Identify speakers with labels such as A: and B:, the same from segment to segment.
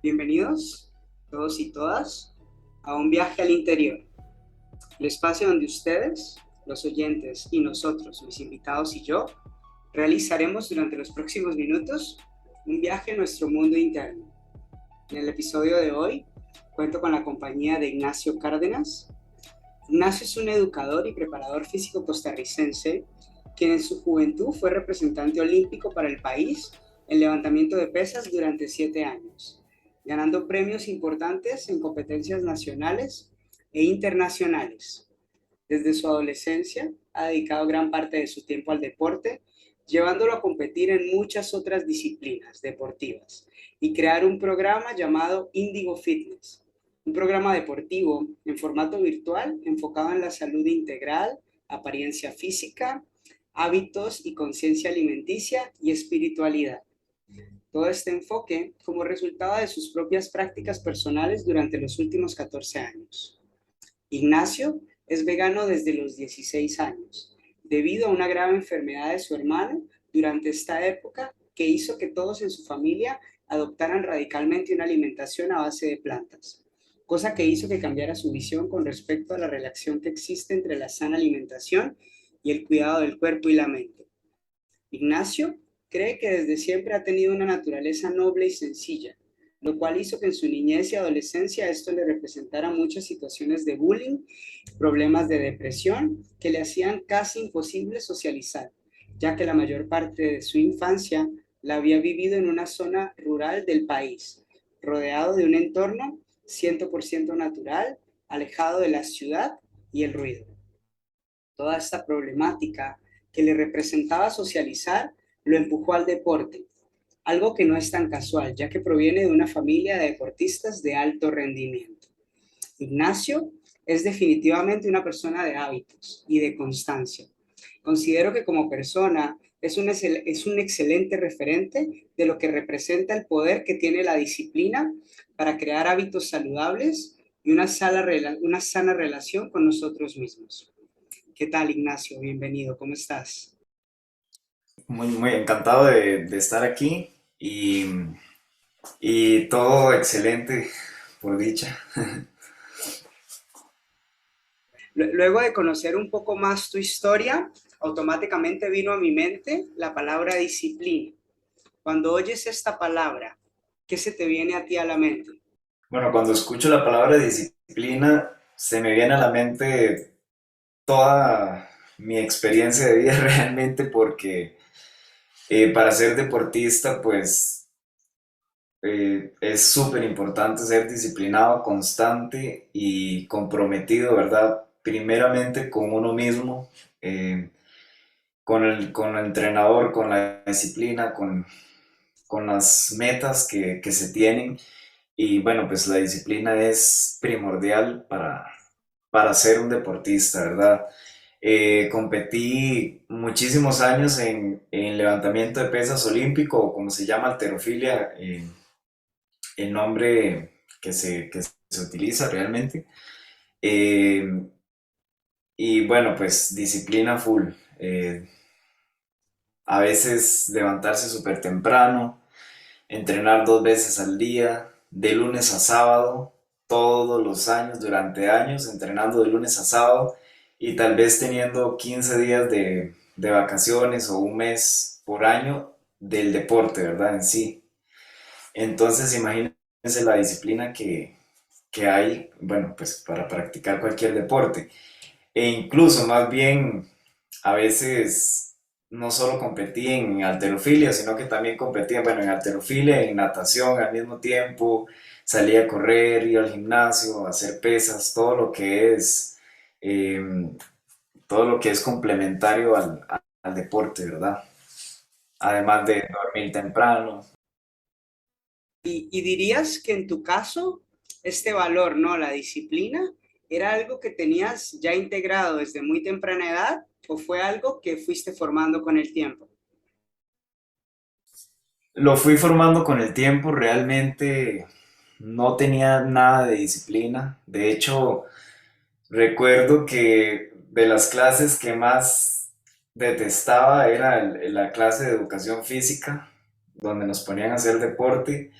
A: Bienvenidos todos y todas a un viaje al interior, el espacio donde ustedes, los oyentes y nosotros, mis invitados y yo, realizaremos durante los próximos minutos un viaje a nuestro mundo interno. En el episodio de hoy cuento con la compañía de Ignacio Cárdenas. Ignacio es un educador y preparador físico costarricense quien en su juventud fue representante olímpico para el país en levantamiento de pesas durante 7 años, ganando premios importantes en competencias nacionales e internacionales. Desde su adolescencia ha dedicado gran parte de su tiempo al deporte, llevándolo a competir en muchas otras disciplinas deportivas y crear un programa llamado Indigo Fitness, un programa deportivo en formato virtual enfocado en la salud integral, apariencia física, hábitos y conciencia alimenticia y espiritualidad. Todo este enfoque como resultado de sus propias prácticas personales durante los últimos 14 años. Ignacio es vegano desde los 16 años, debido a una grave enfermedad de su hermano durante esta época que hizo que todos en su familia adoptaran radicalmente una alimentación a base de plantas, cosa que hizo que cambiara su visión con respecto a la relación que existe entre la sana alimentación y el cuidado del cuerpo y la mente. Ignacio cree que desde siempre ha tenido una naturaleza noble y sencilla, lo cual hizo que en su niñez y adolescencia esto le representara muchas situaciones de bullying, problemas de depresión que le hacían casi imposible socializar, ya que la mayor parte de su infancia la había vivido en una zona rural del país, rodeado de un entorno 100% natural, alejado de la ciudad y el ruido. Toda esta problemática que le representaba socializar lo empujó al deporte, algo que no es tan casual, ya que proviene de una familia de deportistas de alto rendimiento. Ignacio es definitivamente una persona de hábitos y de constancia. Considero que como persona es un excelente referente de lo que representa el poder que tiene la disciplina para crear hábitos saludables y una sana relación con nosotros mismos. ¿Qué tal, Ignacio? Bienvenido, ¿cómo estás?
B: Muy encantado de estar aquí y todo excelente, por dicha.
A: Luego de conocer un poco más tu historia, automáticamente vino a mi mente la palabra disciplina. Cuando oyes esta palabra, ¿qué se te viene a ti a la mente?
B: Bueno, cuando escucho la palabra disciplina, se me viene a la mente toda mi experiencia de vida realmente porque para ser deportista, pues es súper importante ser disciplinado, constante y comprometido, ¿verdad? Primeramente con uno mismo, eh, con el entrenador, con la disciplina, con las metas que se tienen. Y bueno, pues la disciplina es primordial para ser un deportista, ¿verdad? Competí muchísimos años en levantamiento de pesas olímpico, o como se llama, halterofilia, el nombre que se utiliza realmente. Eh, y bueno, pues disciplina full. A veces levantarse súper temprano, entrenar 2 veces al día, de lunes a sábado, todos los años, durante años, entrenando de lunes a sábado y tal vez teniendo 15 días de vacaciones o un mes por año del deporte, ¿verdad? En sí. Entonces, imagínense la disciplina que hay, bueno, pues para practicar cualquier deporte. E incluso más bien a veces no solo competí en halterofilia, sino que también competía, bueno, en halterofilia, en natación al mismo tiempo, salía a correr, iba al gimnasio, a hacer pesas, eh, todo lo que es complementario al deporte, ¿verdad? Además de dormir temprano.
A: Y dirías que en tu caso, este valor, ¿no? La disciplina, ¿era algo que tenías ya integrado desde muy temprana edad o fue algo que fuiste formando con el tiempo?
B: Lo fui formando con el tiempo, realmente no tenía nada de disciplina. De hecho, recuerdo que de las clases que más detestaba era la clase de educación física, donde nos ponían a hacer deporte,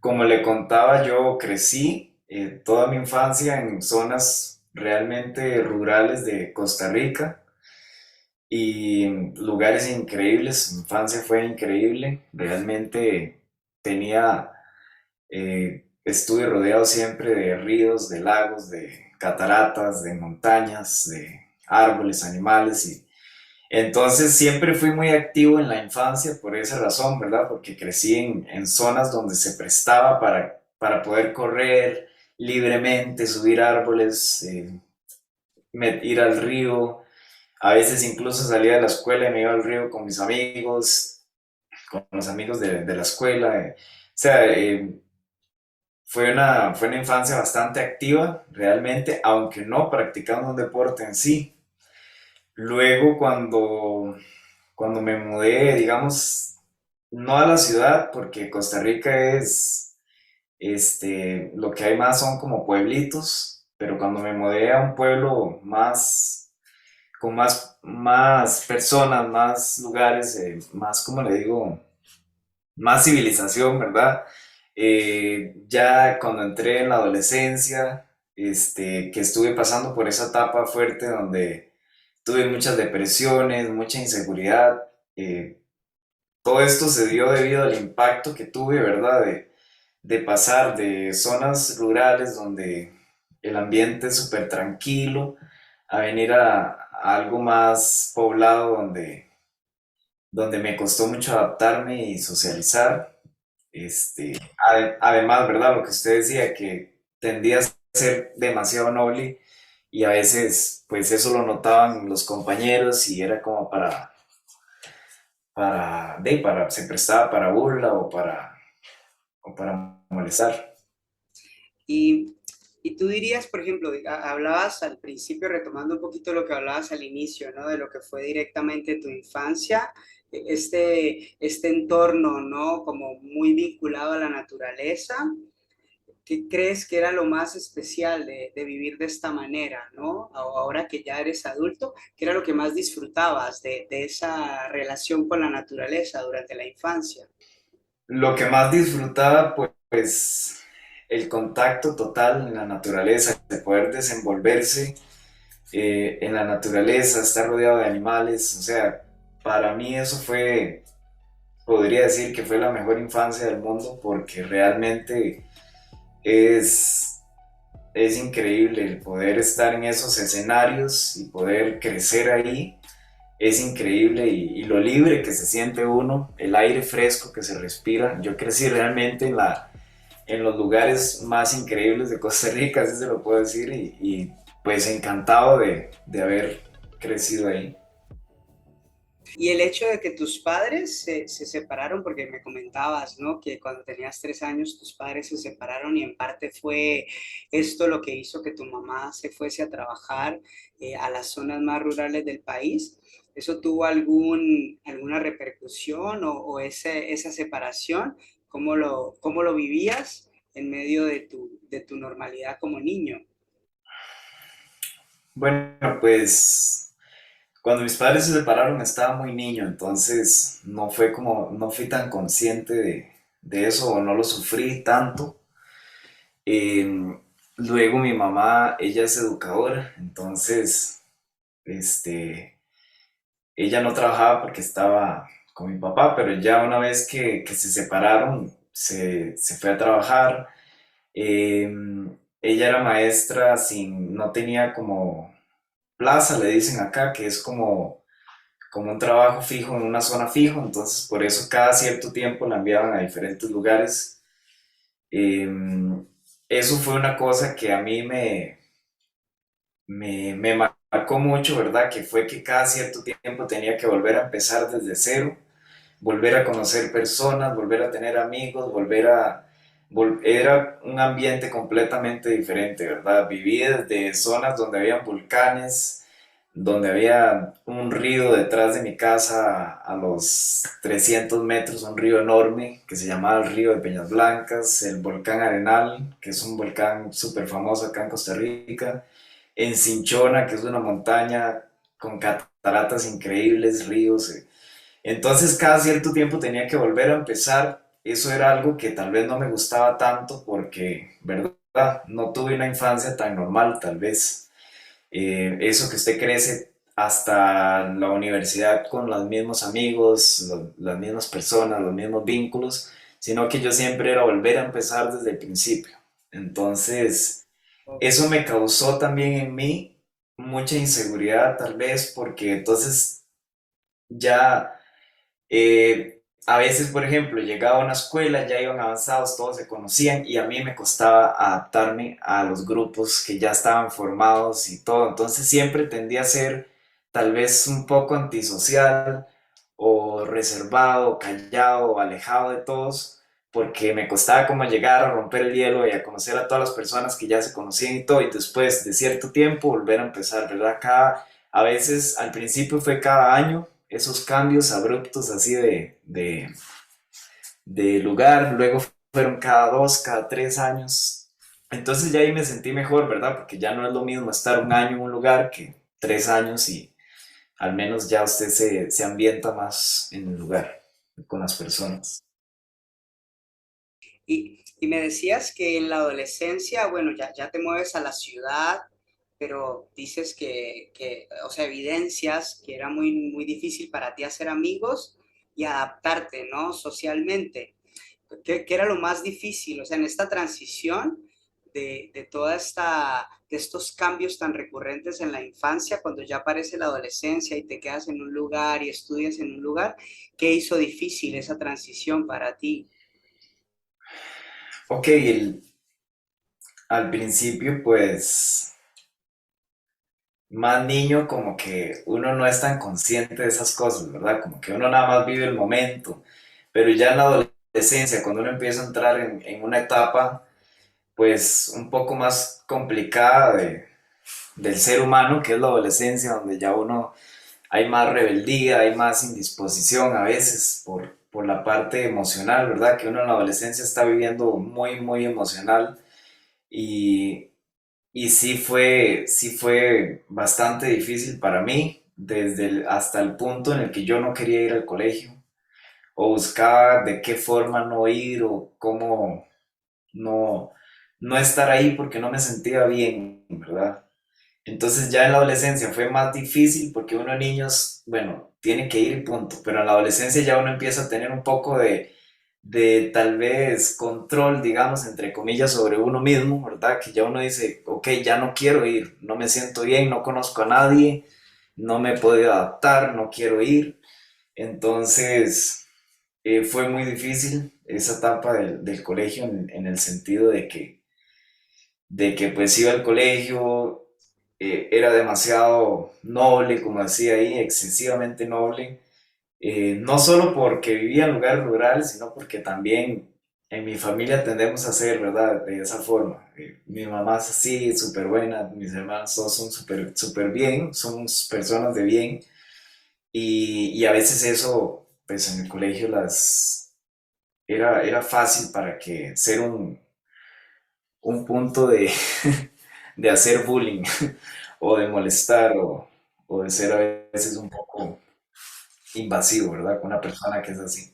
B: Como le contaba, yo crecí toda mi infancia en zonas realmente rurales de Costa Rica y lugares increíbles. Mi infancia fue increíble. Realmente tenía, estuve rodeado siempre de ríos, de lagos, de cataratas, de montañas, de árboles, animales y entonces siempre fui muy activo en la infancia por esa razón, ¿verdad? Porque crecí en zonas donde se prestaba para poder correr libremente, subir árboles, ir al río. A veces incluso salía de la escuela y me iba al río con mis amigos, con los amigos de la escuela. O sea, fue una infancia bastante activa, realmente, aunque no practicando un deporte en sí. Luego, cuando me mudé, digamos, no a la ciudad, porque Costa Rica lo que hay más son como pueblitos, pero cuando me mudé a un pueblo más, con más personas, más lugares, más, como le digo, más civilización, ¿verdad? Ya cuando entré en la adolescencia, que estuve pasando por esa etapa fuerte donde tuve muchas depresiones, mucha inseguridad, todo esto se dio debido al impacto que tuve, ¿verdad? De pasar de zonas rurales donde el ambiente es súper tranquilo a venir a algo más poblado donde me costó mucho adaptarme y socializar. Además, ¿verdad? Lo que usted decía, que tendía a ser demasiado noble y a veces, pues eso lo notaban los compañeros y era como se prestaba para burla o para molestar.
A: Y, y tú dirías, por ejemplo, hablabas al principio, retomando un poquito lo que hablabas al inicio, ¿no? De lo que fue directamente tu infancia, este entorno, ¿no? Como muy vinculado a la naturaleza. ¿Qué crees que era lo más especial de vivir de esta manera, ¿no? Ahora que ya eres adulto, ¿qué era lo que más disfrutabas de esa relación con la naturaleza durante la infancia?
B: Lo que más disfrutaba, pues, el contacto total en la naturaleza, de poder desenvolverse en la naturaleza, estar rodeado de animales, o sea, para mí eso fue, podría decir que fue la mejor infancia del mundo porque realmente es, es increíble el poder estar en esos escenarios y poder crecer ahí. Es increíble y lo libre que se siente uno, el aire fresco que se respira. Yo crecí realmente en los lugares más increíbles de Costa Rica, así se lo puedo decir, pues encantado de haber crecido ahí.
A: Y el hecho de que tus padres se separaron, porque me comentabas, ¿no? Que cuando tenías 3 años tus padres se separaron y en parte fue esto lo que hizo que tu mamá se fuese a trabajar a las zonas más rurales del país. ¿Eso tuvo alguna repercusión o esa separación? Cómo lo vivías en medio de tu normalidad como niño?
B: Bueno, pues cuando mis padres se separaron estaba muy niño, entonces no fui tan consciente de eso o no lo sufrí tanto. Luego mi mamá, ella es educadora, entonces, este, ella no trabajaba porque estaba con mi papá, pero ya una vez que se separaron, se fue a trabajar. Eh, Ella era maestra no tenía como plaza, le dicen acá, que es como un trabajo fijo en una zona fijo, entonces por eso cada cierto tiempo la enviaban a diferentes lugares. Eh, Eso fue una cosa que a mí me marcó mucho, ¿verdad? Que fue que cada cierto tiempo tenía que volver a empezar desde cero, volver a conocer personas, volver a tener amigos, era un ambiente completamente diferente, ¿verdad? Viví desde zonas donde había volcanes, donde había un río detrás de mi casa a los 300 metros, un río enorme que se llamaba el río de Peñas Blancas, el volcán Arenal, que es un volcán súper famoso acá en Costa Rica, en Cinchona, que es una montaña con cataratas increíbles, ríos. Entonces cada cierto tiempo tenía que volver a empezar eso era algo que tal vez no me gustaba tanto porque, ¿verdad? No tuve una infancia tan normal, tal vez. Eso que usted crece hasta la universidad con los mismos amigos, las mismas personas, los mismos vínculos, sino que yo siempre era volver a empezar desde el principio. Entonces, eso me causó también en mí mucha inseguridad, tal vez, porque entonces ya a veces, por ejemplo, llegaba a una escuela, ya iban avanzados, todos se conocían y a mí me costaba adaptarme a los grupos que ya estaban formados y todo. Entonces siempre tendía a ser tal vez un poco antisocial o reservado, callado o alejado de todos, porque me costaba como llegar a romper el hielo y a conocer a todas las personas que ya se conocían y todo, y después de cierto tiempo volver a empezar, ¿verdad? A veces al principio fue cada año esos cambios abruptos así de lugar, luego fueron cada 2, cada 3 años. Entonces ya ahí me sentí mejor, ¿verdad? Porque ya no es lo mismo estar un año en un lugar que 3 años y al menos ya usted se ambienta más en el lugar, con las personas.
A: Y me decías que en la adolescencia, bueno, ya te mueves a la ciudad, pero dices o sea, evidencias que era muy difícil para ti hacer amigos y adaptarte, ¿no? Socialmente. ¿Qué era lo más difícil? O sea, en esta transición de toda de estos cambios tan recurrentes en la infancia, cuando ya aparece la adolescencia y te quedas en un lugar y estudias en un lugar, ¿qué hizo difícil esa transición para ti?
B: Ok, al principio pues más niño como que uno no es tan consciente de esas cosas, ¿verdad? Como que uno nada más vive el momento, pero ya en la adolescencia, cuando uno empieza a entrar en una etapa pues un poco más complicada del ser humano, que es la adolescencia, donde ya uno hay más rebeldía, hay más indisposición a veces por la parte emocional, ¿verdad? Que uno en la adolescencia está viviendo muy emocional y, y sí fue bastante difícil para mí, hasta el punto en el que yo no quería ir al colegio o buscaba de qué forma no ir o cómo no, no estar ahí porque no me sentía bien, ¿verdad? Entonces ya en la adolescencia fue más difícil porque uno niños, bueno, tiene que ir y punto, pero en la adolescencia ya uno empieza a tener un poco de tal vez control, digamos, entre comillas, sobre uno mismo, ¿verdad? Que ya uno dice, ok, ya no quiero ir, no me siento bien, no conozco a nadie, no me he podido adaptar, no quiero ir. Entonces fue muy difícil esa etapa del colegio en el sentido de que pues iba al colegio, era demasiado noble, como decía ahí, excesivamente noble, no solo porque vivía en lugares rurales, sino porque también en mi familia tendemos a ser, ¿verdad? De esa forma. Mi mamá es así, súper buena, mis hermanos todos son súper bien, somos personas de bien, y a veces eso, pues en el colegio era fácil para que ser un punto de hacer bullying o de molestar o de ser a veces un poco invasivo, ¿verdad? Con una persona que es así.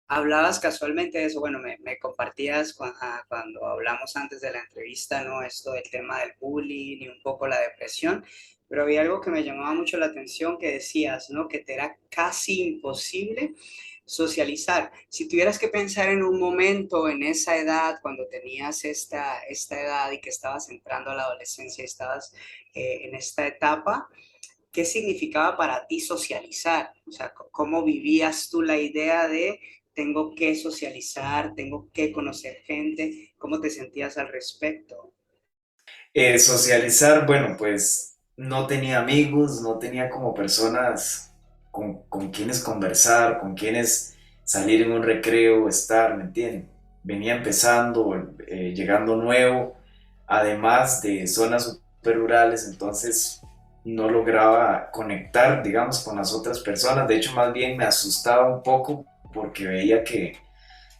A: Hablabas casualmente de eso, bueno, me compartías cuando hablamos antes de la entrevista, ¿no? Esto del tema del bullying y un poco la depresión, pero había algo que me llamaba mucho la atención que decías, ¿no? Que te era casi imposible socializar. Si tuvieras que pensar en un momento, en esa edad, cuando tenías esta edad y que estabas entrando a la adolescencia y estabas en esta etapa, ¿qué significaba para ti socializar? O sea, ¿cómo vivías tú la idea de tengo que socializar, tengo que conocer gente? ¿Cómo te sentías al respecto?
B: Socializar, bueno, pues no tenía amigos, no tenía como personas con quienes conversar, con quienes salir en un recreo, estar, ¿me entienden? Venía empezando, llegando nuevo, además de zonas super rurales, entonces no lograba conectar, digamos, con las otras personas. De hecho, más bien me asustaba un poco porque veía que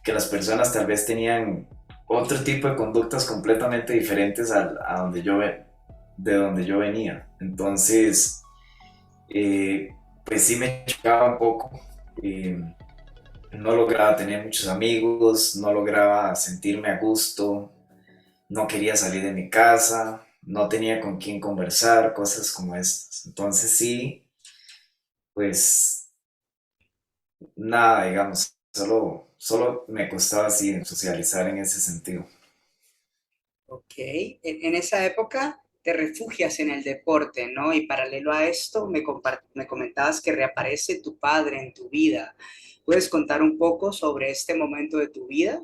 B: las personas tal vez tenían otro tipo de conductas completamente diferentes a de donde yo venía. Entonces, pues sí me chocaba un poco. eh, no lograba tener muchos amigos, no lograba sentirme a gusto, no quería salir de mi casa, no tenía con quién conversar, cosas como estas. Entonces sí, pues nada, digamos, solo me costaba así socializar en ese sentido.
A: Ok, en esa época te refugias en el deporte, ¿no? Y paralelo a esto, me comentabas que reaparece tu padre en tu vida. ¿Puedes contar un poco sobre este momento de tu vida?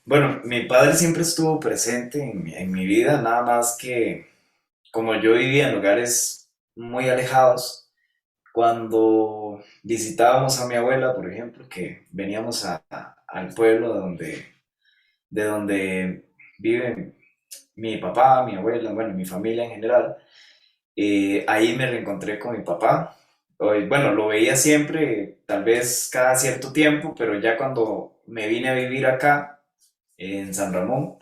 B: Bueno, mi padre siempre estuvo presente en mi vida, nada más que como yo vivía en lugares muy alejados, cuando visitábamos a mi abuela, por ejemplo, que veníamos al pueblo de donde viven mi papá, mi abuela, bueno, mi familia en general, ahí me reencontré con mi papá. Bueno, lo veía siempre, tal vez cada cierto tiempo, pero ya cuando me vine a vivir acá, en San Ramón,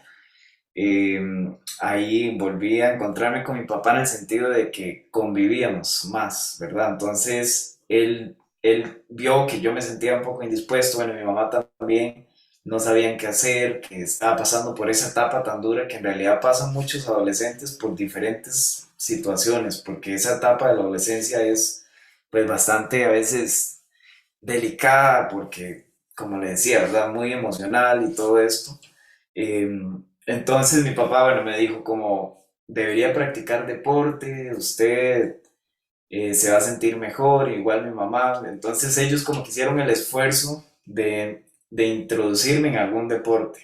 B: eh, ahí volví a encontrarme con mi papá en el sentido de que convivíamos más, ¿verdad? Entonces, él vio que yo me sentía un poco indispuesto, bueno, mi mamá también, no sabían qué hacer, que estaba pasando por esa etapa tan dura que en realidad pasan muchos adolescentes por diferentes situaciones, porque esa etapa de la adolescencia es pues bastante a veces delicada, porque como le decía, ¿verdad? Muy emocional y todo esto. Eh, entonces mi papá, bueno, me dijo como debería practicar deporte, usted se va a sentir mejor, igual mi mamá. Entonces ellos como que hicieron el esfuerzo de introducirme en algún deporte.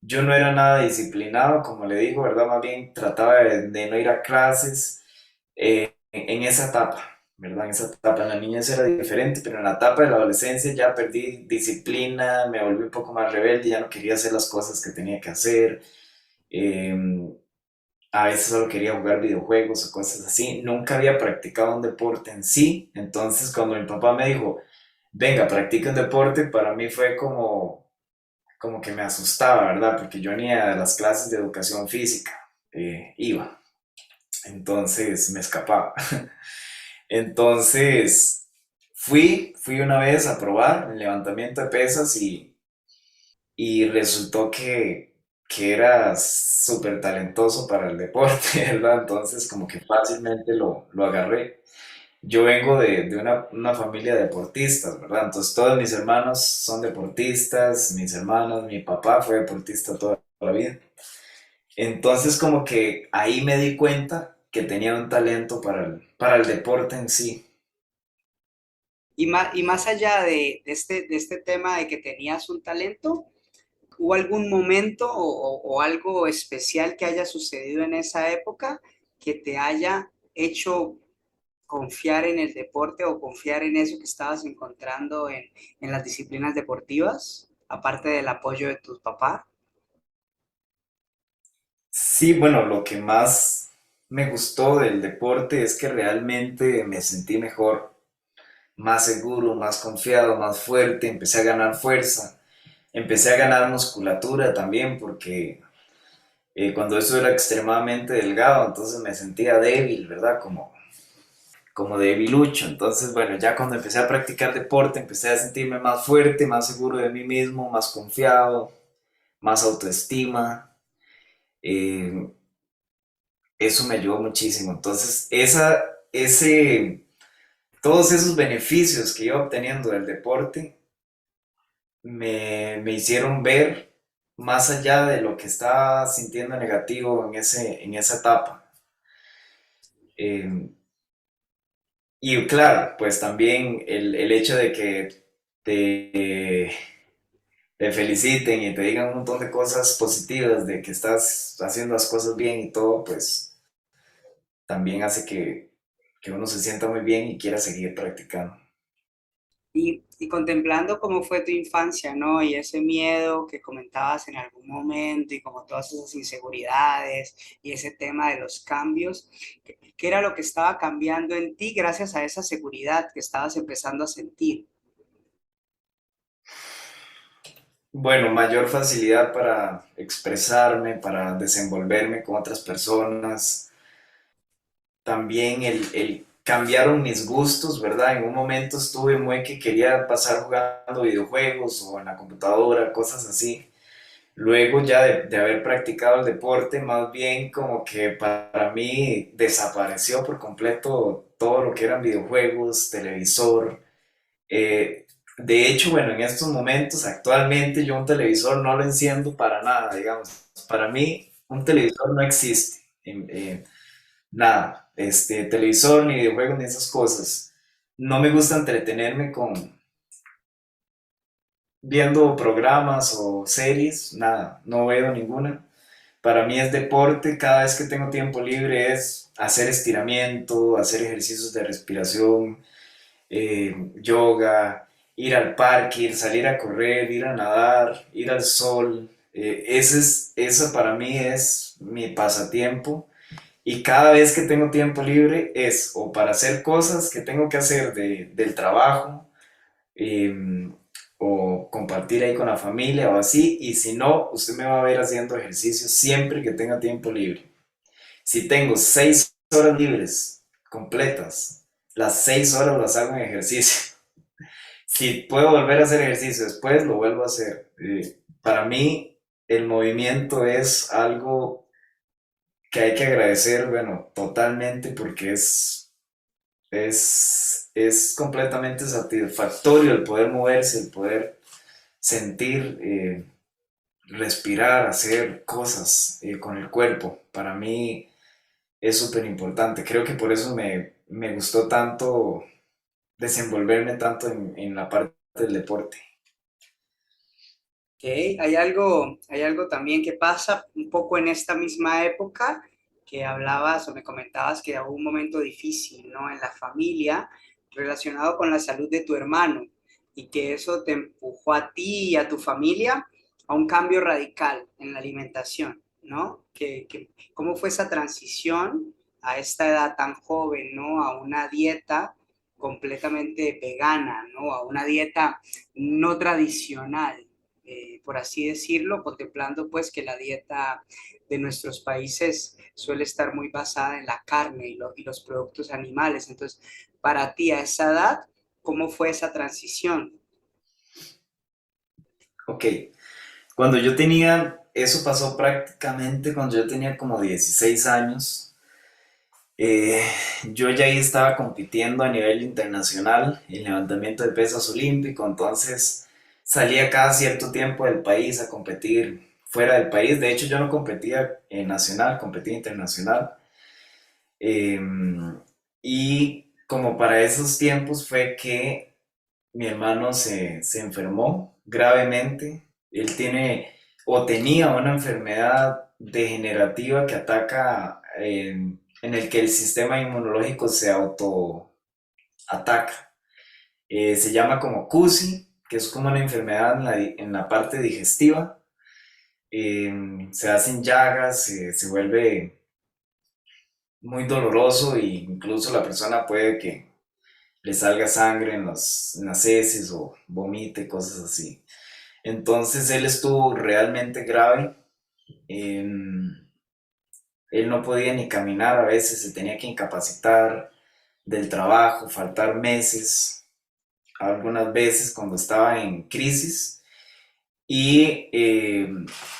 B: Yo no era nada disciplinado, como le digo, ¿verdad? Más bien trataba de no ir a clases en esa etapa, ¿verdad? En esa etapa en la niñez era diferente, pero en la etapa de la adolescencia ya perdí disciplina, me volví un poco más rebelde, ya no quería hacer las cosas que tenía que hacer. eh, a veces solo quería jugar videojuegos o cosas así. Nunca había practicado un deporte en sí, entonces cuando mi papá me dijo, venga, practica un deporte, para mí fue como que me asustaba, ¿verdad? Porque yo ni a las clases de educación física iba, entonces me escapaba. Entonces fui una vez a probar el levantamiento de pesas y resultó que era súper talentoso para el deporte, ¿verdad? Entonces como que fácilmente lo agarré. Yo vengo de una familia de deportistas, ¿verdad? Entonces todos mis hermanos son deportistas, mis hermanos, mi papá fue deportista toda la vida. Entonces como que ahí me di cuenta que tenía un talento para el deporte en sí.
A: Y más allá de este tema de que tenías un talento, ¿hubo algún momento o algo especial que haya sucedido en esa época que te haya hecho confiar en el deporte o confiar en eso que estabas encontrando en las disciplinas deportivas, aparte del apoyo de tus papás?
B: Sí, bueno, lo que más me gustó del deporte es que realmente me sentí mejor, más seguro, más confiado, más fuerte, empecé a ganar fuerza, empecé a ganar musculatura también porque cuando eso era extremadamente delgado, entonces me sentía débil, ¿verdad? Como debilucho. Entonces, bueno, ya cuando empecé a practicar deporte, empecé a sentirme más fuerte, más seguro de mí mismo, más confiado, más autoestima. eh, Eso me ayudó muchísimo. Entonces, todos esos beneficios que iba obteniendo del deporte me hicieron ver más allá de lo que estaba sintiendo negativo en esa etapa. Eh, y claro, pues también el hecho de que te, te feliciten y te digan un montón de cosas positivas, de que estás haciendo las cosas bien y todo, pues también hace que uno se sienta muy bien y quiera seguir practicando.
A: Y contemplando cómo fue tu infancia, ¿no? Y ese miedo que comentabas en algún momento y como todas esas inseguridades y ese tema de los cambios, ¿qué era lo que estaba cambiando en ti gracias a esa seguridad que estabas empezando a sentir?
B: Bueno, mayor facilidad para expresarme, para desenvolverme con otras personas. También cambiaron mis gustos, ¿verdad? En un momento estuve muy que quería pasar jugando videojuegos o en la computadora, cosas así. Luego ya de haber practicado el deporte, más bien como que para mí desapareció por completo todo lo que eran videojuegos, televisor. De hecho, bueno, en estos momentos, actualmente yo un televisor no lo enciendo para nada, digamos. Para mí un televisor no existe. Nada, televisor, ni videojuegos, ni esas cosas. No me gusta entretenerme con viendo programas o series, nada, no veo ninguna. Para mí es deporte, cada vez que tengo tiempo libre es hacer estiramiento, hacer ejercicios de respiración, yoga, ir al parque, salir a correr, ir a nadar, ir al sol. Eso para mí es mi pasatiempo. Y cada vez que tengo tiempo libre es o para hacer cosas que tengo que hacer del trabajo, eh, o compartir ahí con la familia o así. Y si no, usted me va a ver haciendo ejercicio siempre que tenga tiempo libre. Si tengo 6 horas libres completas, las 6 horas las hago en ejercicio. Si puedo volver a hacer ejercicio después, lo vuelvo a hacer. Para mí, el movimiento es algo que hay que agradecer, bueno, totalmente porque es completamente satisfactorio el poder moverse, el poder sentir, respirar, hacer cosas con el cuerpo. Para mí es súper importante. Creo que por eso me gustó tanto desenvolverme tanto en la parte del deporte.
A: Ok, hay algo también que pasa un poco en esta misma época que hablabas o me comentabas que hubo un momento difícil, ¿no? En la familia relacionado con la salud de tu hermano y que eso te empujó a ti y a tu familia a un cambio radical en la alimentación, ¿no? ¿Cómo fue esa transición a esta edad tan joven, ¿no? A una dieta completamente vegana, ¿no? A una dieta no tradicional, por así decirlo, contemplando pues que la dieta de nuestros países suele estar muy basada en la carne y los productos animales. Entonces, para ti a esa edad, ¿cómo fue esa transición?
B: Ok, cuando yo tenía, eso pasó prácticamente cuando yo tenía como 16 años. Eh, yo ya ahí estaba compitiendo a nivel internacional en levantamiento de pesas olímpico, entonces salía cada cierto tiempo del país a competir fuera del país. De hecho, yo no competía en nacional, competía internacional. Eh, y como para esos tiempos fue que mi hermano se enfermó gravemente. Él tiene o tenía una enfermedad degenerativa que ataca, en el que el sistema inmunológico se autoataca. Se llama como CUSI, que es como una enfermedad en la parte digestiva. Se hacen llagas, se vuelve muy doloroso e incluso la persona puede que le salga sangre en las heces o vomite, cosas así. Entonces él estuvo realmente grave. em, Él no podía ni caminar, a veces se tenía que incapacitar del trabajo, faltar meses, algunas veces cuando estaba en crisis. Y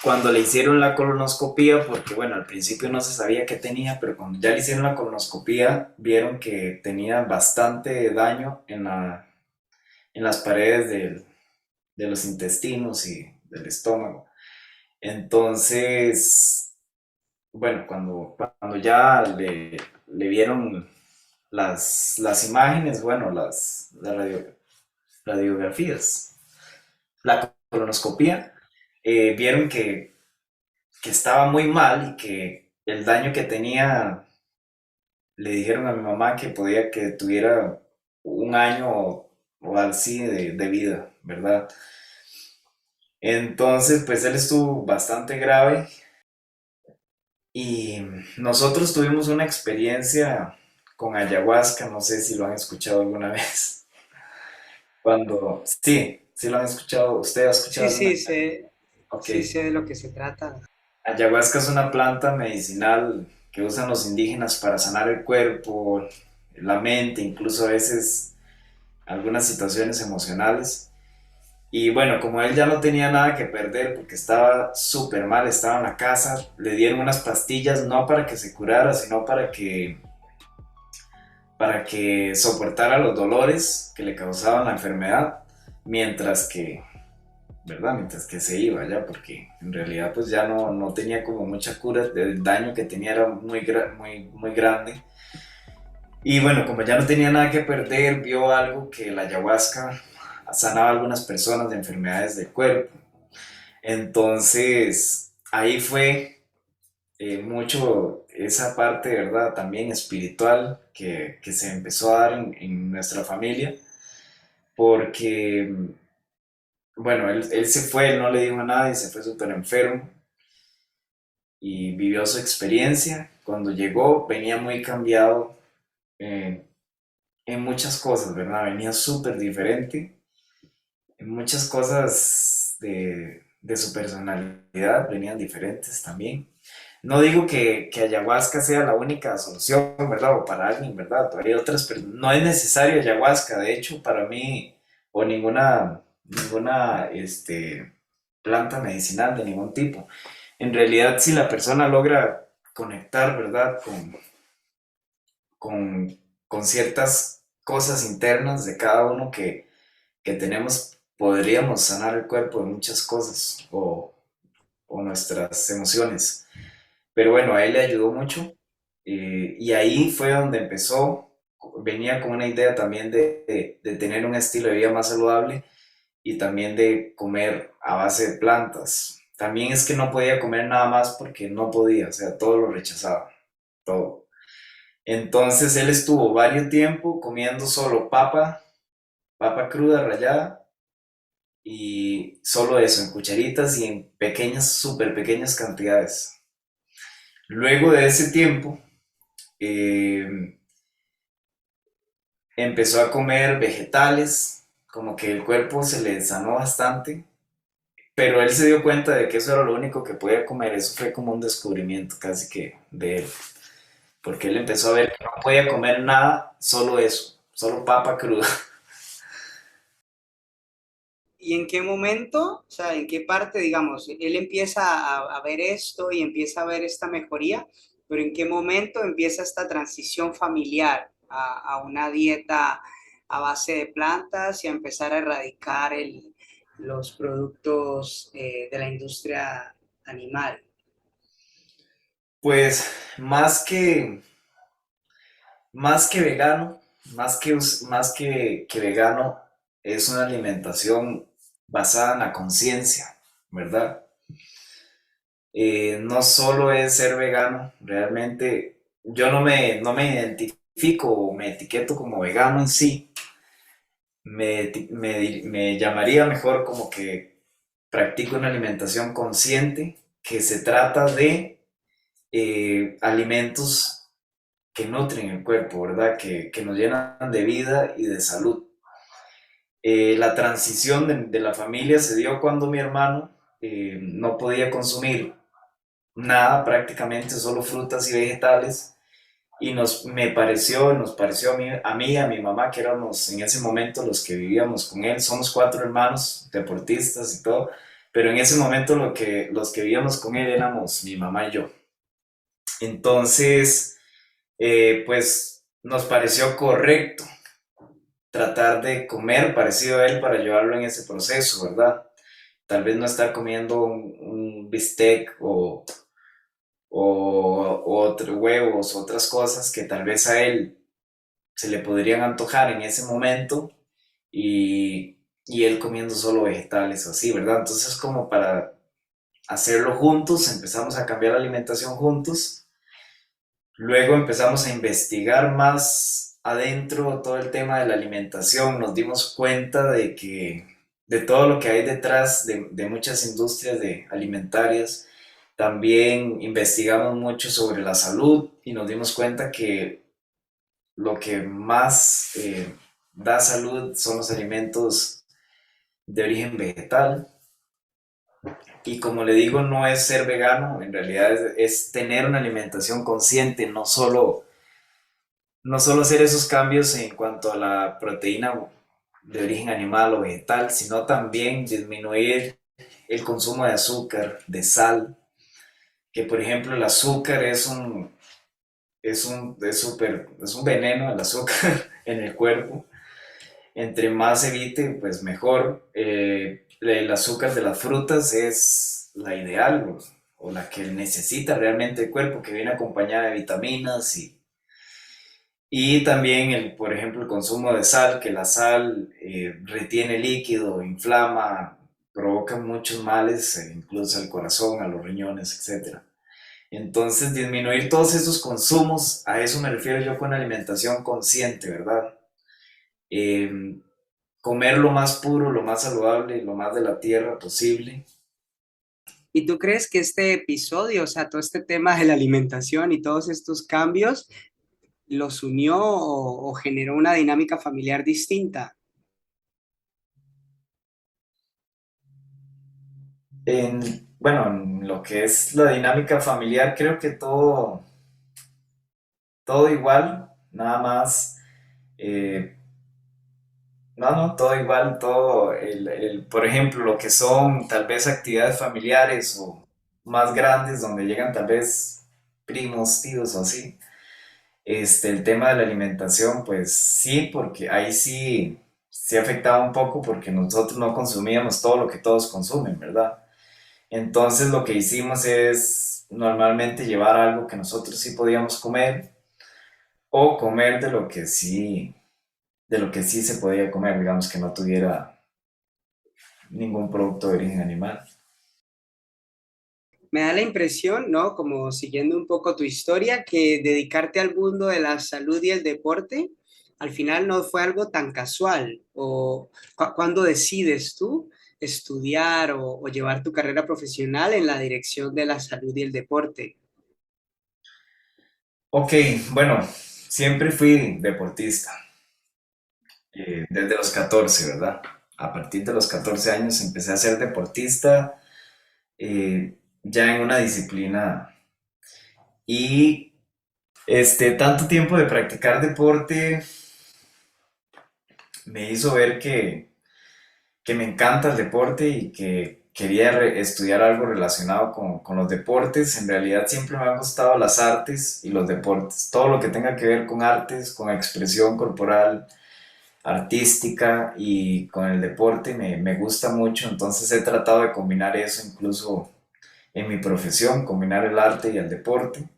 B: cuando le hicieron la colonoscopía, porque bueno, al principio no se sabía qué tenía, pero cuando ya le hicieron la colonoscopía, vieron que tenía bastante daño en las paredes de los intestinos y del estómago. Entonces, bueno, cuando ya le vieron las imágenes, bueno, las radiografías, la colonoscopía, vieron que estaba muy mal y que el daño que tenía, le dijeron a mi mamá que podía que tuviera un año o así de vida, ¿verdad? Entonces, pues él estuvo bastante grave y nosotros tuvimos una experiencia con ayahuasca, no sé si lo han escuchado alguna vez. Sí lo han escuchado, ¿usted ha escuchado
A: Sí,
B: alguna
A: sí,
B: vez? Ok.
A: sí sé de lo que se trata.
B: Ayahuasca es una planta medicinal que usan los indígenas para sanar el cuerpo, la mente, incluso a veces algunas situaciones emocionales. Y bueno, como él ya no tenía nada que perder porque estaba súper mal, estaba en la casa, le dieron unas pastillas no para que se curara, sino para que soportara los dolores que le causaban la enfermedad, mientras que, ¿verdad? Mientras que se iba ya, porque en realidad pues ya no tenía como mucha cura, el daño que tenía era muy grande. Y bueno, como ya no tenía nada que perder, vio algo que la ayahuasca sanaba a algunas personas de enfermedades del cuerpo. Entonces, ahí fue mucho esa parte, ¿verdad? También espiritual que se empezó a dar en nuestra familia, porque, bueno, él se fue, él no le dijo a nadie, se fue súper enfermo y vivió su experiencia. Cuando llegó, venía muy cambiado eh, en muchas cosas, ¿verdad? Venía súper diferente en muchas cosas de su personalidad, venían diferentes también. No digo que ayahuasca sea la única solución, ¿verdad? O para alguien, ¿verdad? Hay otras, pero no es necesario ayahuasca. De hecho, para mí, o ninguna planta medicinal de ningún tipo. En realidad, si la persona logra conectar, ¿verdad? Con, con ciertas cosas internas de cada uno que tenemos, podríamos sanar el cuerpo de muchas cosas o nuestras emociones. Pero bueno, a él le ayudó mucho y ahí fue donde empezó. Venía con una idea también de tener un estilo de vida más saludable y también de comer a base de plantas. También es que no podía comer nada más porque no podía, o sea, todo lo rechazaba, todo. Entonces él estuvo varios tiempo comiendo solo papa cruda rallada y solo eso, en cucharitas y en pequeñas, súper pequeñas cantidades. Luego de ese tiempo, eh, empezó a comer vegetales, como que el cuerpo se le sanó bastante, pero él se dio cuenta de que eso era lo único que podía comer. Eso fue como un descubrimiento casi que de él, porque él empezó a ver que no podía comer nada, solo eso, solo papa cruda.
A: ¿Y en qué momento, o sea, en qué parte, digamos, él empieza a ver esto y empieza a ver esta mejoría, pero en qué momento empieza esta transición familiar a una dieta a base de plantas y a empezar a erradicar los productos de la industria animal?
B: Pues más que vegano, más que vegano, es una alimentación basada en la conciencia, ¿verdad? No solo es ser vegano, realmente yo no me identifico o me etiqueto como vegano en sí, me llamaría mejor como que practico una alimentación consciente que se trata de alimentos que nutren el cuerpo, ¿verdad? Que nos llenan de vida y de salud. La transición de la familia se dio cuando mi hermano no podía consumir nada prácticamente, solo frutas y vegetales. Y nos pareció a mí y a mi mamá, que éramos en ese momento los que vivíamos con él. Somos cuatro hermanos, deportistas y todo, pero en ese momento los que vivíamos con él éramos mi mamá y yo. Entonces, pues nos pareció correcto tratar de comer parecido a él para ayudarlo en ese proceso, ¿verdad? Tal vez no estar comiendo un bistec o otros huevos, otras cosas que tal vez a él se le podrían antojar en ese momento y él comiendo solo vegetales o así, ¿verdad? Entonces como para hacerlo juntos, empezamos a cambiar la alimentación juntos, luego empezamos a investigar más adentro todo el tema de la alimentación, nos dimos cuenta de todo lo que hay detrás de muchas industrias alimentarias. También investigamos mucho sobre la salud y nos dimos cuenta que lo que más da salud son los alimentos de origen vegetal. Y como le digo, no es ser vegano, en realidad es tener una alimentación consciente, no solo no solo hacer esos cambios en cuanto a la proteína de origen animal o vegetal, sino también disminuir el consumo de azúcar, de sal, que por ejemplo el azúcar es un veneno el azúcar en el cuerpo. Entre más evite, pues mejor. El azúcar de las frutas es la ideal o la que necesita realmente el cuerpo, que viene acompañada de vitaminas y también, por ejemplo, el consumo de sal, que la sal retiene líquido, inflama, provoca muchos males, incluso al corazón, a los riñones, etcétera. Entonces, disminuir todos esos consumos, a eso me refiero yo con alimentación consciente, ¿verdad? Eh, Comer lo más puro, lo más saludable, lo más de la tierra posible.
A: ¿Y tú crees que este episodio, o sea, todo este tema de la alimentación y todos estos cambios, los unió o generó una dinámica familiar distinta?
B: Bueno, en lo que es la dinámica familiar, creo que todo igual, nada más. eh, no, todo igual, todo, por ejemplo, lo que son tal vez actividades familiares o más grandes, donde llegan tal vez primos, tíos o así. El tema de la alimentación, pues sí, porque ahí sí afectaba un poco porque nosotros no consumíamos todo lo que todos consumen, ¿verdad? Entonces lo que hicimos es normalmente llevar algo que nosotros sí podíamos comer o comer de lo que sí se podía comer, digamos que no tuviera ningún producto de origen animal.
A: Me da la impresión, ¿no? Como siguiendo un poco tu historia, que dedicarte al mundo de la salud y el deporte al final no fue algo tan casual. O cuando decides tú estudiar o llevar tu carrera profesional en la dirección de la salud y el deporte.
B: Ok, bueno, siempre fui deportista, desde los 14, ¿verdad? A partir de los 14 años empecé a ser deportista, ya en una disciplina. Y tanto tiempo de practicar deporte me hizo ver que me encanta el deporte y que quería estudiar algo relacionado con los deportes. En realidad siempre me han gustado las artes y los deportes. Todo lo que tenga que ver con artes, con expresión corporal, artística y con el deporte me gusta mucho. Entonces he tratado de combinar eso incluso en mi profesión, combinar el arte y el deporte.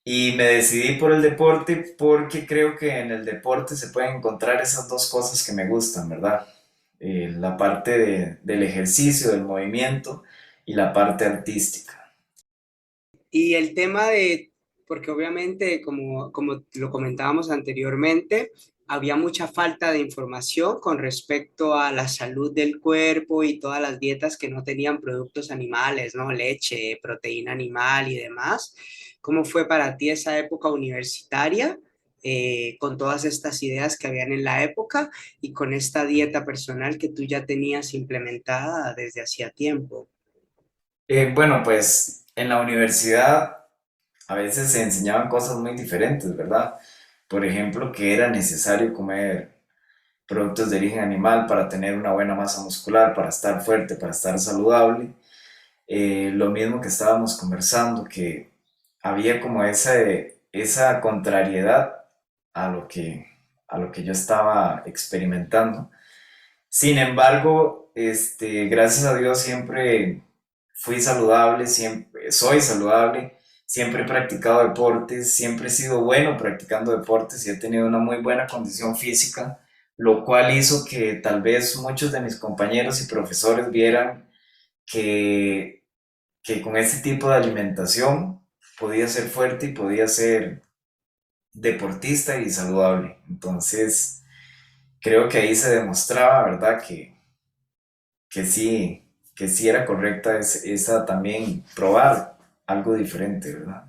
B: Y me decidí por el deporte porque creo que en el deporte se pueden encontrar esas dos cosas que me gustan, ¿verdad? La parte del ejercicio, del movimiento y la parte artística.
A: Y el tema de, porque obviamente, como lo comentábamos anteriormente, había mucha falta de información con respecto a la salud del cuerpo y todas las dietas que no tenían productos animales, ¿no? Leche, proteína animal y demás. ¿Cómo fue para ti esa época universitaria? Con todas estas ideas que habían en la época y con esta dieta personal que tú ya tenías implementada desde hacía tiempo.
B: Bueno, pues en la universidad a veces se enseñaban cosas muy diferentes, ¿verdad? Por ejemplo, que era necesario comer productos de origen animal para tener una buena masa muscular, para estar fuerte, para estar saludable. Lo mismo que estábamos conversando, que había como esa contrariedad a a lo que yo estaba experimentando. Sin embargo, gracias a Dios siempre fui saludable, siempre soy saludable, siempre he practicado deportes, siempre he sido bueno practicando deportes y he tenido una muy buena condición física, lo cual hizo que tal vez muchos de mis compañeros y profesores vieran que, que con este tipo de alimentación podía ser fuerte y podía ser deportista y saludable. Entonces, creo que ahí se demostraba, ¿verdad? Que sí, que sí era correcta esa también probar algo diferente, ¿verdad?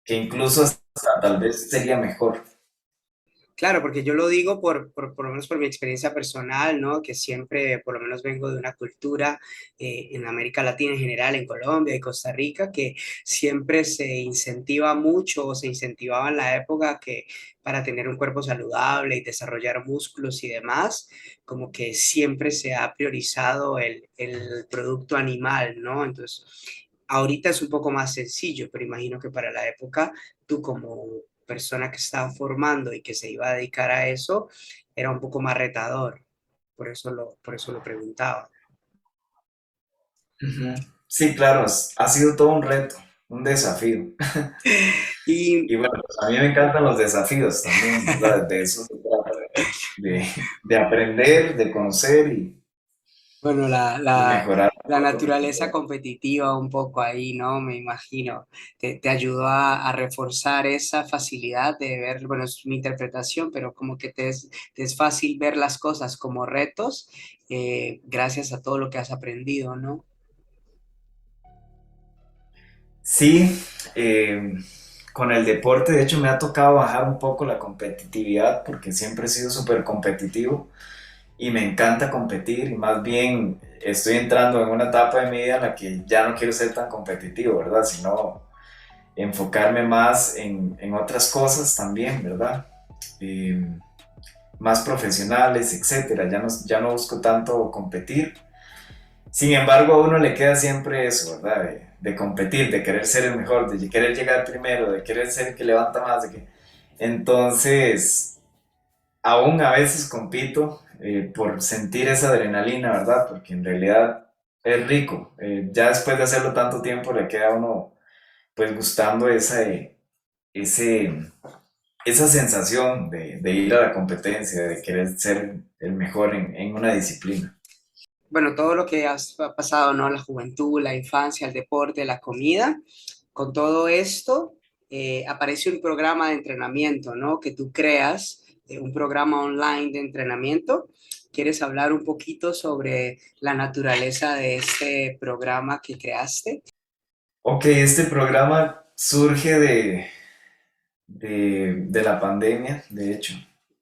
B: Que incluso hasta tal vez sería mejor.
A: Claro, porque yo lo digo por lo menos por mi experiencia personal, ¿no? Que siempre, por lo menos vengo de una cultura en América Latina en general, en Colombia y Costa Rica, que siempre se incentiva mucho o se incentivaba en la época que para tener un cuerpo saludable y desarrollar músculos y demás, como que siempre se ha priorizado el producto animal, ¿no? Entonces, ahorita es un poco más sencillo, pero imagino que para la época, tú como persona que estaba formando y que se iba a dedicar a eso, era un poco más retador. Por eso lo preguntaba.
B: Ujú. Sí, claro, ha sido todo un reto, un desafío.
A: Y
B: Y bueno, pues a mí me encantan los desafíos también, ¿verdad? De eso se trata, de aprender, de conocer
A: bueno,
B: y mejorar
A: la
B: todo lo que se
A: naturaleza
B: pueda.
A: competitiva un poco ahí, ¿no? Me imagino. Te ayudó a reforzar esa facilidad de ver, bueno, es mi interpretación, pero como que te es fácil ver las cosas como retos gracias a todo lo que has aprendido, ¿no?
B: Sí, con el deporte, de hecho, me ha tocado bajar un poco la competitividad porque siempre he sido súper competitivo y me encanta competir y más bien estoy entrando en una etapa de mi vida en la que ya no quiero ser tan competitivo, ¿verdad? Sino enfocarme más en otras cosas también, ¿verdad? Eh, Más profesionales, etcétera. Ya no busco tanto competir. Sin embargo, a uno le queda siempre eso, ¿verdad? De competir, de querer ser el mejor, de querer llegar primero, de querer ser el que levanta más. Entonces, aún a veces compito por sentir esa adrenalina, ¿verdad? Porque en realidad es rico. Ya después de hacerlo tanto tiempo le queda a uno pues gustando ese, esa sensación de ir a la competencia, de querer ser el mejor en una disciplina.
A: Bueno, todo lo que ha pasado, ¿no? La juventud, la infancia, el deporte, la comida, con todo esto aparece un programa de entrenamiento, ¿no? Que tú creas, un programa online de entrenamiento. ¿Quieres hablar un poquito sobre la naturaleza de este programa que creaste?
B: Ok, este programa surge de la pandemia, de hecho,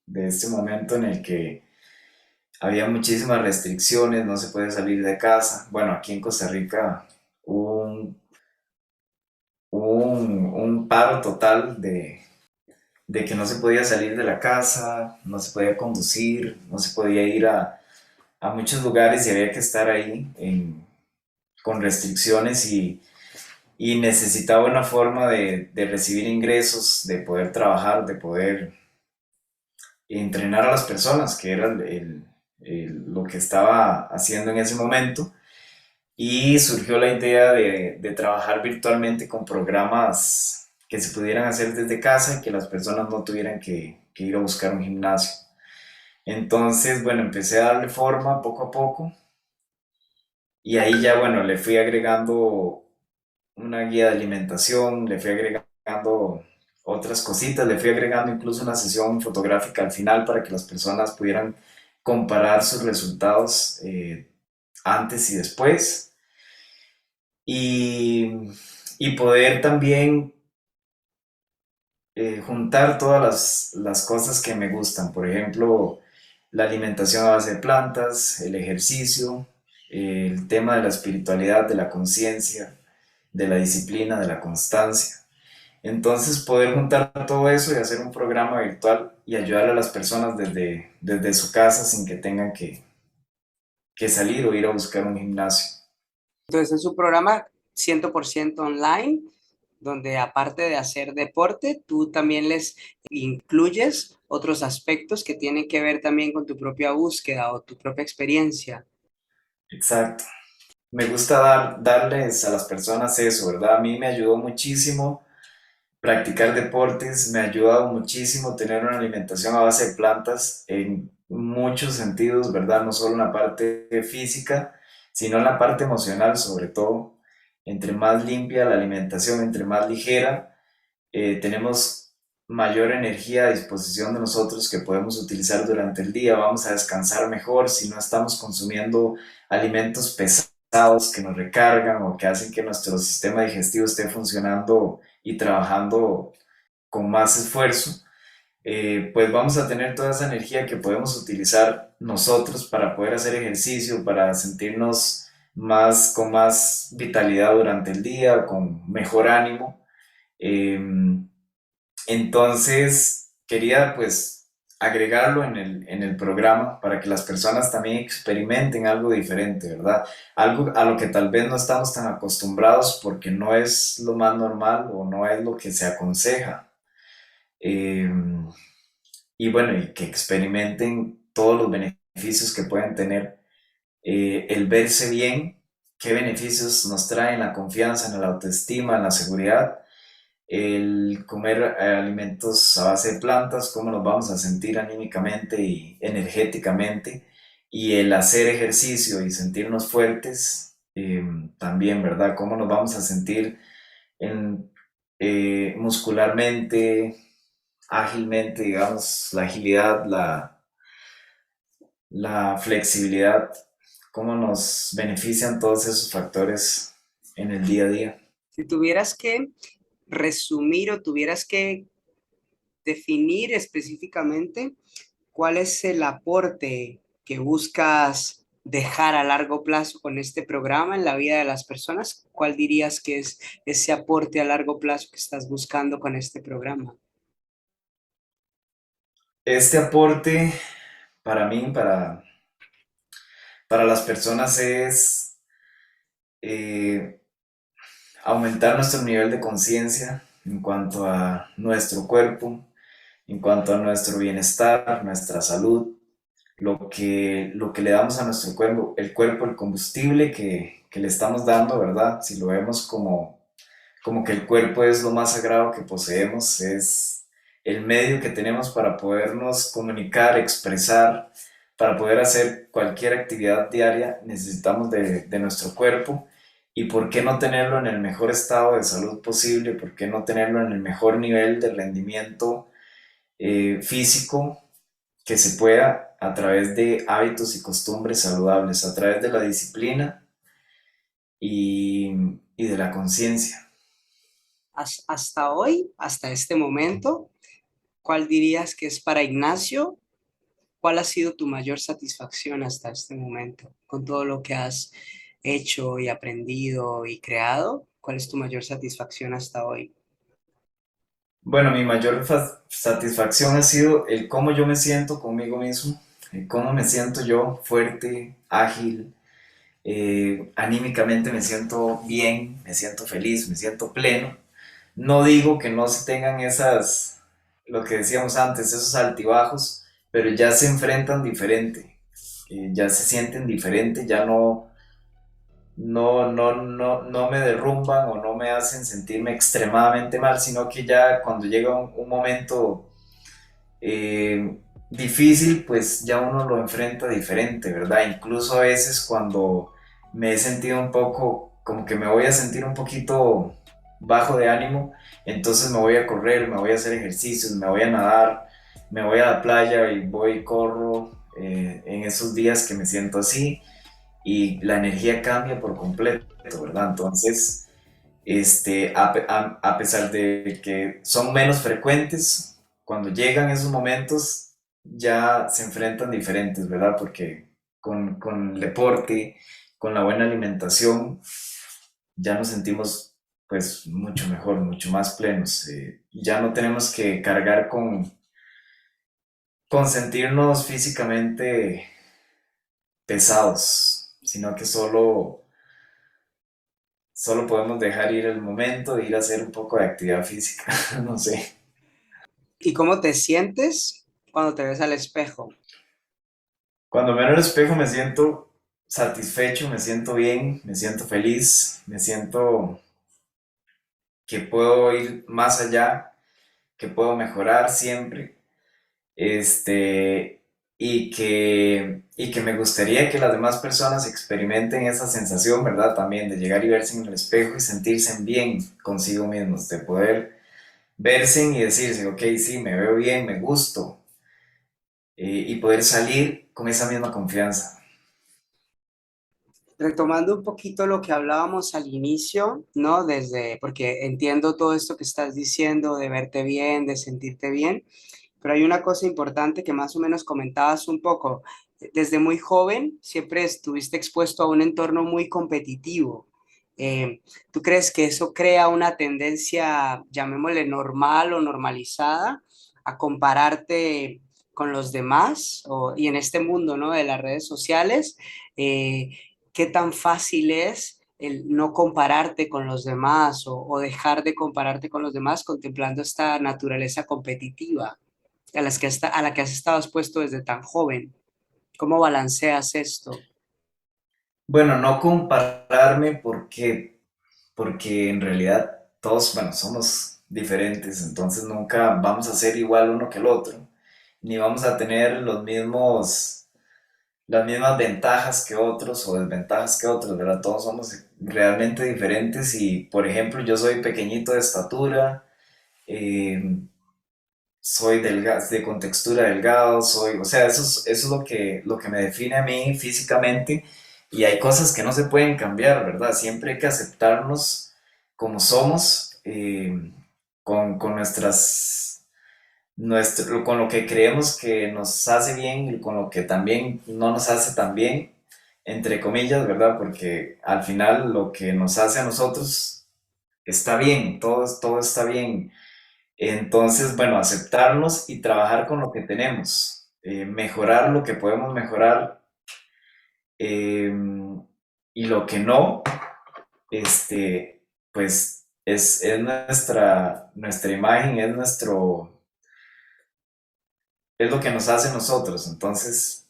B: de este momento en el que había muchísimas restricciones, no se puede salir de casa. Bueno, aquí en Costa Rica hubo un paro total de que no se podía salir de la casa, no se podía conducir, no se podía ir a muchos lugares y había que estar ahí con restricciones y necesitaba una forma de recibir ingresos, de poder trabajar, de poder entrenar a las personas, que era lo que estaba haciendo en ese momento. Y surgió la idea de trabajar virtualmente con programas que se pudieran hacer desde casa y que las personas no tuvieran que ir a buscar un gimnasio. Entonces, bueno, empecé a darle forma poco a poco y ahí ya, bueno, le fui agregando una guía de alimentación, le fui agregando otras cositas, le fui agregando incluso una sesión fotográfica al final para que las personas pudieran comparar sus resultados antes y después y, y poder también juntar todas las cosas que me gustan, por ejemplo, la alimentación a base de plantas, el ejercicio, el tema de la espiritualidad, de la conciencia, de la disciplina, de la constancia. Entonces, poder juntar todo eso y hacer un programa virtual y ayudar a las personas desde su casa sin que tengan que salir o ir a buscar un gimnasio.
A: Entonces, es un programa 100% online, donde aparte de hacer deporte, tú también les incluyes otros aspectos que tienen que ver también con tu propia búsqueda o tu propia experiencia.
B: Exacto. Me gusta darles a las personas eso, ¿verdad? A mí me ayudó muchísimo practicar deportes, me ha ayudado muchísimo tener una alimentación a base de plantas en muchos sentidos, ¿verdad? No solo en la parte física, sino en la parte emocional sobre todo. Entre más limpia la alimentación, entre más ligera, tenemos mayor energía a disposición de nosotros que podemos utilizar durante el día, vamos a descansar mejor si no estamos consumiendo alimentos pesados que nos recargan o que hacen que nuestro sistema digestivo esté funcionando y trabajando con más esfuerzo. pues vamos a tener toda esa energía que podemos utilizar nosotros para poder hacer ejercicio, para sentirnos con más vitalidad durante el día, con mejor ánimo. Em, entonces, quería pues agregarlo en el programa para que las personas también experimenten algo diferente, ¿verdad? Algo a lo que tal vez no estamos tan acostumbrados porque no es lo más normal o no es lo que se aconseja. Em, y bueno, y que experimenten todos los beneficios que pueden tener el verse bien, qué beneficios nos traen la confianza, en la autoestima, en la seguridad, el comer alimentos a base de plantas, cómo nos vamos a sentir anímicamente y energéticamente, y el hacer ejercicio y sentirnos fuertes también, ¿verdad? Cómo nos vamos a sentir en, muscularmente, ágilmente, digamos, la agilidad, la flexibilidad, cómo nos benefician todos esos factores en el día a día.
A: Si tuvieras que resumir o tuvieras que definir específicamente cuál es el aporte que buscas dejar a largo plazo con este programa en la vida de las personas, ¿cuál dirías que es ese aporte a largo plazo que estás buscando con este programa?
B: Este aporte para mí, para las personas es eh, aumentar nuestro nivel de conciencia en cuanto a nuestro cuerpo, en cuanto a nuestro bienestar, nuestra salud, lo que le damos a nuestro cuerpo, el combustible que le estamos dando, ¿verdad? Si lo vemos como que el cuerpo es lo más sagrado que poseemos, es el medio que tenemos para podernos comunicar, expresar, para poder hacer cualquier actividad diaria, necesitamos de nuestro cuerpo. ¿Y por qué no tenerlo en el mejor estado de salud posible? ¿Por qué no tenerlo en el mejor nivel de rendimiento físico que se pueda a través de hábitos y costumbres saludables, a través de la disciplina y de la conciencia?
A: Hasta hoy, hasta este momento, ¿cuál dirías que es para Ignacio? ¿Cuál ha sido tu mayor satisfacción hasta este momento con todo lo que has hecho y aprendido y creado? ¿Cuál es tu mayor satisfacción hasta hoy?
B: Bueno, mi mayor satisfacción ha sido el cómo yo me siento conmigo mismo, el cómo me siento yo fuerte, ágil, anímicamente me siento bien, me siento feliz, me siento pleno. No digo que no se tengan lo que decíamos antes, esos altibajos, pero ya se enfrentan diferente, ya se sienten diferente, ya no me derrumban o no me hacen sentirme extremadamente mal, sino que ya cuando llega un momento difícil, pues ya uno lo enfrenta diferente, ¿verdad? Incluso a veces cuando me he sentido un poco, como que me voy a sentir un poquito bajo de ánimo, entonces me voy a correr, me voy a hacer ejercicios, me voy a nadar, me voy a la playa y voy y corro en esos días que me siento así y la energía cambia por completo, ¿verdad? Entonces, a pesar de que son menos frecuentes, cuando llegan esos momentos ya se enfrentan diferentes, ¿verdad? Porque con el deporte, con la buena alimentación, ya nos sentimos pues mucho mejor, mucho más plenos. Ya no tenemos que cargar con sentirnos físicamente pesados, sino que solo podemos dejar ir el momento de ir a hacer un poco de actividad física, no sé.
A: ¿Y cómo te sientes cuando te ves al espejo?
B: Cuando me veo en el espejo me siento satisfecho, me siento bien, me siento feliz, me siento que puedo ir más allá, que puedo mejorar siempre, este, y que me gustaría que las demás personas experimenten esa sensación, ¿verdad? También de llegar y verse en el espejo y sentirse bien consigo mismos, de poder verse y decirse, ok, sí, me veo bien, me gusto, y poder salir con esa misma confianza.
A: Retomando un poquito lo que hablábamos al inicio, ¿no? Porque entiendo todo esto que estás diciendo de verte bien, de sentirte bien, pero hay una cosa importante que más o menos comentabas un poco. Desde muy joven siempre estuviste expuesto a un entorno muy competitivo. ¿Tú crees que eso crea una tendencia, llamémosle normal o normalizada, a compararte con los demás? Y en este mundo, ¿no?, de las redes sociales, eh, ¿qué tan fácil es el no compararte con los demás o dejar de compararte con los demás contemplando esta naturaleza competitiva a la que has estado expuesto desde tan joven? ¿Cómo balanceas esto?
B: Bueno, no compararme porque en realidad todos, bueno, somos diferentes, entonces nunca vamos a ser igual uno que el otro, ni vamos a tener las mismas ventajas que otros o desventajas que otros, ¿verdad? Todos somos realmente diferentes y, por ejemplo, yo soy pequeñito de estatura, eh, soy de contextura delgado, o sea, eso es lo que me define a mí físicamente y hay cosas que no se pueden cambiar, ¿verdad? Siempre hay que aceptarnos como somos, con con lo que creemos que nos hace bien y con lo que también no nos hace tan bien, entre comillas, ¿verdad? Porque al final lo que nos hace a nosotros está bien, todo está bien. Entonces, bueno, aceptarnos y trabajar con lo que tenemos, mejorar lo que podemos mejorar, eh, y lo que no, pues es nuestra imagen, es lo que nos hace nosotros. Entonces,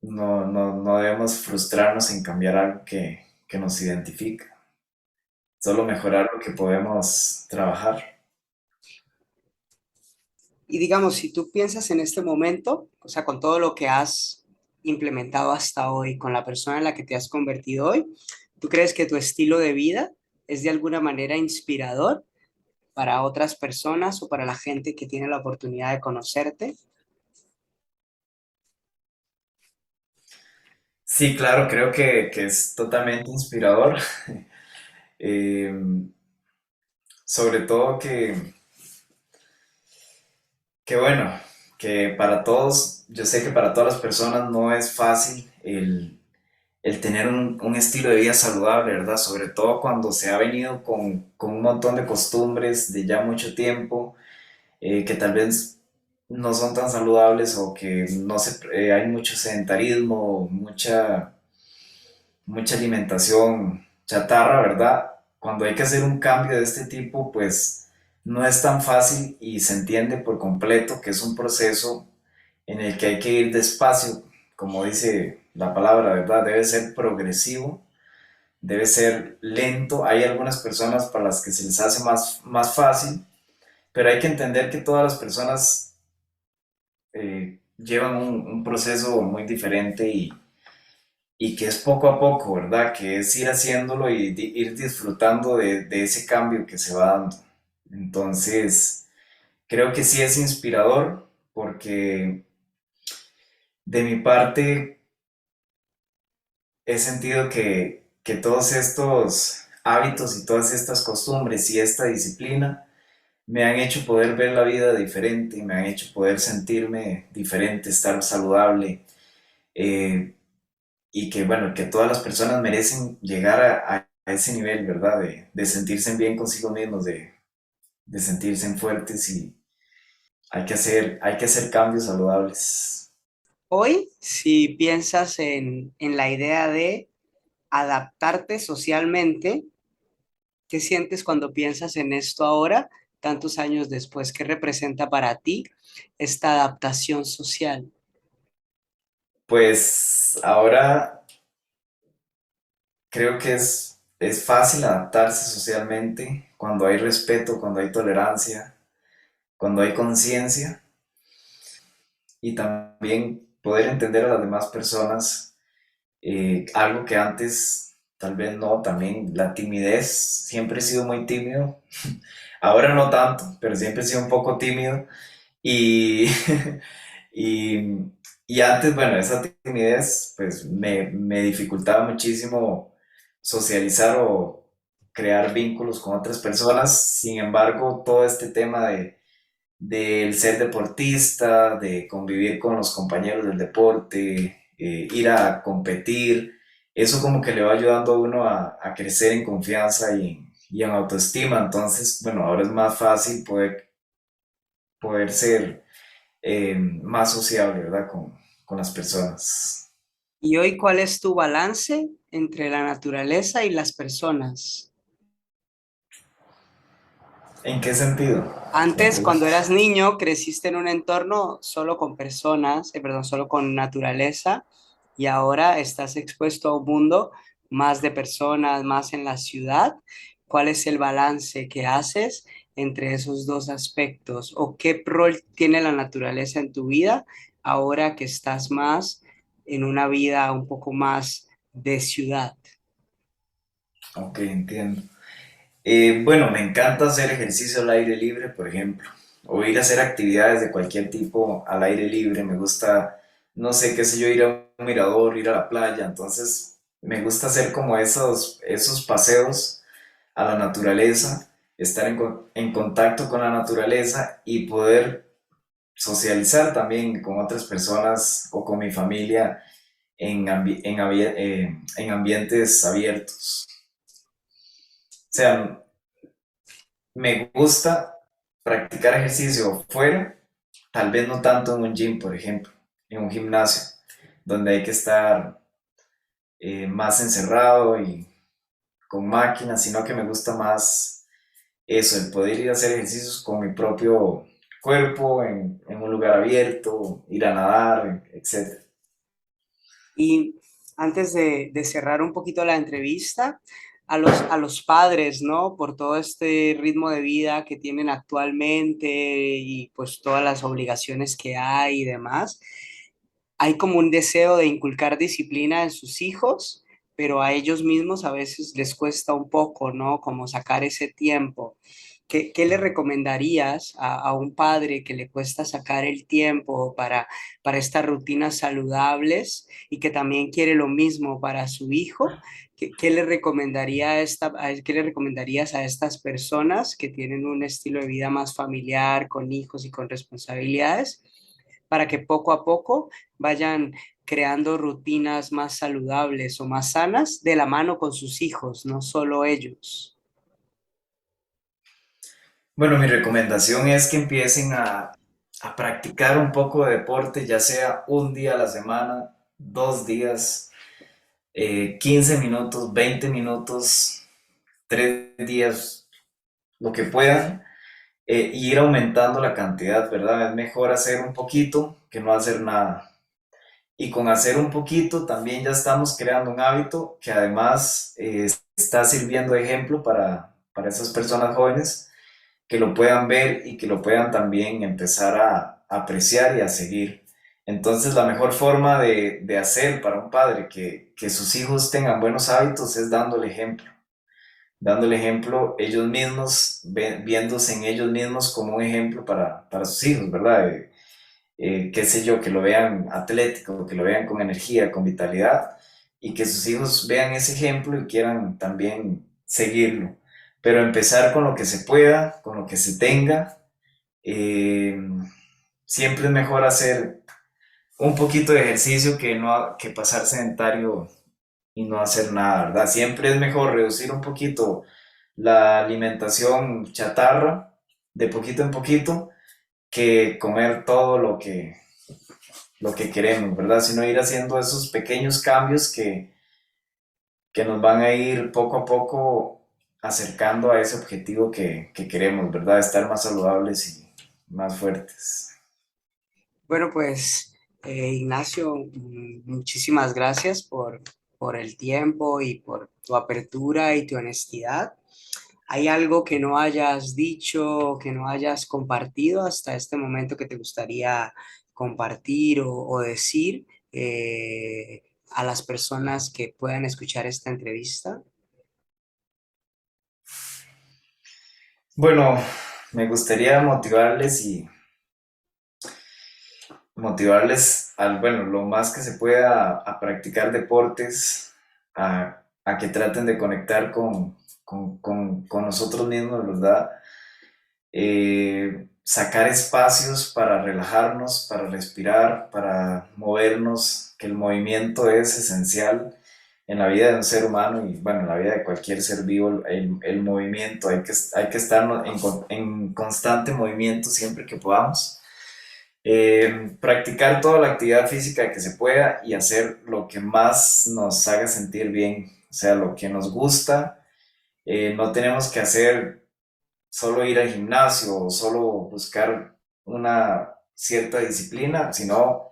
B: no debemos frustrarnos en cambiar algo que nos identifica, solo mejorar lo que podemos trabajar.
A: Y digamos, si tú piensas en este momento, o sea, con todo lo que has implementado hasta hoy, con la persona en la que te has convertido hoy, ¿tú crees que tu estilo de vida es de alguna manera inspirador para otras personas o para la gente que tiene la oportunidad de conocerte?
B: Sí, claro, creo que es totalmente inspirador. Eh, Sobre todo que bueno, que para todos, yo sé que para todas las personas no es fácil el tener un estilo de vida saludable, ¿verdad? Sobre todo cuando se ha venido con un montón de costumbres de ya mucho tiempo, que tal vez no son tan saludables o que no hay mucho sedentarismo, mucha alimentación chatarra, ¿verdad? Cuando hay que hacer un cambio de este tipo, pues no es tan fácil y se entiende por completo que es un proceso en el que hay que ir despacio, como dice la palabra, ¿verdad? Debe ser progresivo, debe ser lento. Hay algunas personas para las que se les hace más fácil, pero hay que entender que todas las personas llevan un proceso muy diferente y que es poco a poco, ¿verdad? Que es ir haciéndolo y ir disfrutando de ese cambio que se va dando. Entonces, creo que sí es inspirador porque de mi parte he sentido que todos estos hábitos y todas estas costumbres y esta disciplina me han hecho poder ver la vida diferente, me han hecho poder sentirme diferente, estar saludable, eh, y que bueno, que todas las personas merecen llegar a ese nivel, ¿verdad? De sentirse bien consigo mismos, de sentirse fuertes y hay que hacer cambios saludables.
A: Hoy, si piensas en la idea de adaptarte socialmente, ¿qué sientes cuando piensas en esto ahora, tantos años después? ¿Qué representa para ti esta adaptación social?
B: Pues ahora creo que es fácil adaptarse socialmente cuando hay respeto, cuando hay tolerancia, cuando hay conciencia y también poder entender a las demás personas, algo que antes tal vez no, también la timidez, siempre he sido muy tímido, ahora no tanto, pero siempre he sido un poco tímido y, y, y antes, bueno, esa timidez pues me dificultaba muchísimo socializar o crear vínculos con otras personas. Sin embargo, todo este tema del ser deportista, de convivir con los compañeros del deporte, ir a competir. Eso como que le va ayudando a uno a crecer en confianza y en autoestima. Entonces, bueno, ahora es más fácil poder ser más sociable, ¿verdad? Con las personas.
A: ¿Y hoy cuál es tu balance entre la naturaleza y las personas?
B: ¿En qué sentido? La
A: Antes,
B: pregunta.
A: cuando eras niño, creciste en un entorno solo con personas, perdón, solo con naturaleza, y ahora estás expuesto a un mundo más de personas, más en la ciudad. ¿Cuál es el balance que haces entre esos dos aspectos? ¿O qué rol tiene la naturaleza en tu vida ahora que estás más en una vida un poco más de ciudad?
B: Ok, entiendo. Bueno, me encanta hacer ejercicio al aire libre, por ejemplo, o ir a hacer actividades de cualquier tipo al aire libre. Me gusta, no sé, qué sé yo, ir a un mirador, ir a la playa. Entonces, me gusta hacer como esos paseos a la naturaleza, estar en contacto con la naturaleza y poder socializar también con otras personas o con mi familia en ambientes abiertos. O sea, me gusta practicar ejercicio fuera, tal vez no tanto en un gym, por ejemplo, en un gimnasio, donde hay que estar más encerrado y con máquinas, sino que me gusta más eso, el poder ir a hacer ejercicios con mi propio cuerpo, en un lugar abierto, ir a nadar, etc.
A: Y antes de cerrar un poquito la entrevista, a los padres, ¿no? Por todo este ritmo de vida que tienen actualmente y pues todas las obligaciones que hay y demás, hay como un deseo de inculcar disciplina en sus hijos, pero a ellos mismos a veces les cuesta un poco, ¿no? Como sacar ese tiempo. ¿Qué le recomendarías a un padre que le cuesta sacar el tiempo para estas rutinas saludables y que también quiere lo mismo para su hijo? ¿Qué le recomendaría qué le recomendarías a estas personas que tienen un estilo de vida más familiar, con hijos y con responsabilidades, para que poco a poco vayan creando rutinas más saludables o más sanas de la mano con sus hijos, no solo ellos?
B: Bueno, mi recomendación es que empiecen a practicar un poco de deporte, ya sea un día a la semana, 2 días, 15 minutos, 20 minutos, 3 días, lo que puedan, y ir aumentando la cantidad, ¿verdad? Es mejor hacer un poquito que no hacer nada. Y con hacer un poquito también ya estamos creando un hábito que además está sirviendo de ejemplo para esas personas jóvenes que lo puedan ver y que lo puedan también empezar a apreciar y a seguir. Entonces la mejor forma de hacer para un padre que sus hijos tengan buenos hábitos es dándole ejemplo ellos mismos, viéndose en ellos mismos como un ejemplo para sus hijos, ¿verdad? Qué sé yo, que lo vean atlético, que lo vean con energía, con vitalidad, y que sus hijos vean ese ejemplo y quieran también seguirlo. Pero empezar con lo que se pueda, con lo que se tenga. eh, Siempre es mejor hacer un poquito de ejercicio que pasar sedentario y no hacer nada, ¿verdad? Siempre es mejor reducir un poquito la alimentación chatarra, de poquito en poquito, que comer todo lo que queremos, ¿verdad? Sino ir haciendo esos pequeños cambios que nos van a ir poco a poco acercando a ese objetivo que queremos, ¿verdad? Estar más saludables y más fuertes.
A: Bueno, pues Ignacio, muchísimas gracias por el tiempo y por tu apertura y tu honestidad. ¿Hay algo que no hayas dicho, que no hayas compartido hasta este momento que te gustaría compartir o decir a las personas que puedan escuchar esta entrevista?
B: Bueno, me gustaría motivarles bueno, lo más que se pueda a practicar deportes, a que traten de conectar con nosotros mismos, ¿verdad? sacar espacios para relajarnos, para respirar, para movernos, que el movimiento es esencial en la vida de un ser humano y bueno, en la vida de cualquier ser vivo, el movimiento, hay que estar en constante movimiento siempre que podamos. Practicar toda la actividad física que se pueda y hacer lo que más nos haga sentir bien, o sea, lo que nos gusta. No tenemos que hacer solo ir al gimnasio o solo buscar una cierta disciplina, sino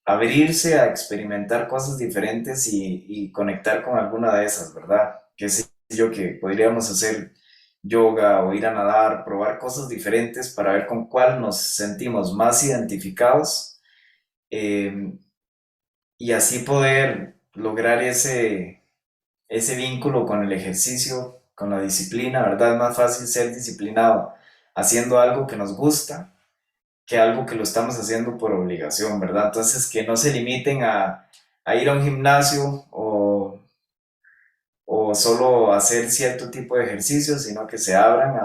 B: abrirse a experimentar cosas diferentes y conectar con alguna de esas, ¿verdad? Qué sé yo, que podríamos hacer yoga o ir a nadar, probar cosas diferentes para ver con cuál nos sentimos más identificados, eh, y así poder lograr ese vínculo con el ejercicio, con la disciplina, ¿verdad? Es más fácil ser disciplinado haciendo algo que nos gusta que algo que lo estamos haciendo por obligación, ¿verdad? Entonces, que no se limiten a ir a un gimnasio o solo hacer cierto tipo de ejercicios, sino que se abran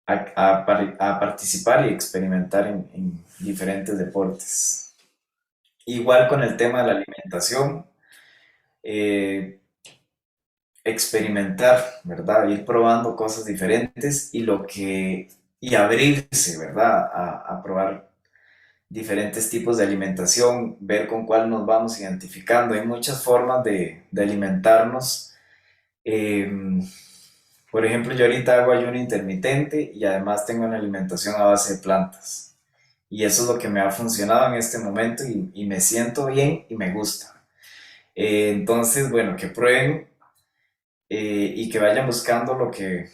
B: a participar y experimentar en diferentes deportes. Igual con el tema de la alimentación, eh, experimentar, ¿verdad? Ir probando cosas diferentes y abrirse, ¿verdad? A probar diferentes tipos de alimentación, ver con cuál nos vamos identificando. Hay muchas formas de alimentarnos. Eh, por ejemplo, yo ahorita hago ayuno intermitente y además tengo una alimentación a base de plantas. Y eso es lo que me ha funcionado en este momento y me siento bien y me gusta. Entonces, bueno, que prueben, y que vayan buscando lo que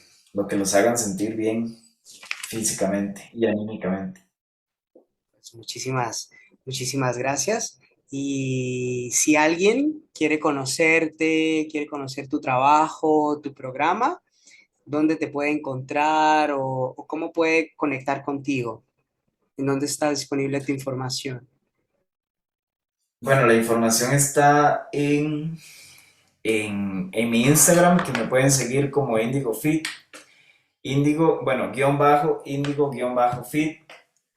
B: los hagan sentir bien físicamente y anímicamente.
A: Pues muchísimas gracias. Y si alguien quiere conocerte, quiere conocer tu trabajo, tu programa, ¿dónde te puede encontrar o cómo puede conectar contigo? ¿En dónde está disponible tu información?
B: Bueno, la información está en mi Instagram, que me pueden seguir como Indigo Fit, Indigo, bueno, guión bajo, Indigo guión bajo Fit,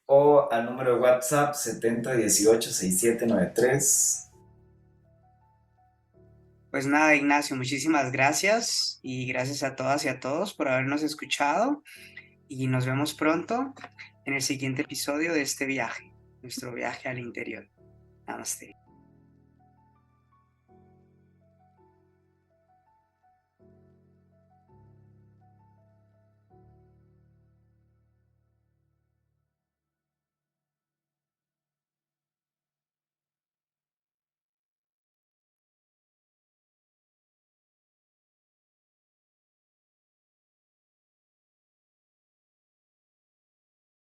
B: o al número de WhatsApp 70186793.
A: Pues nada, Ignacio, muchísimas gracias y gracias a todas y a todos por habernos escuchado y nos vemos pronto en el siguiente episodio de este viaje, nuestro viaje al interior. Namaste.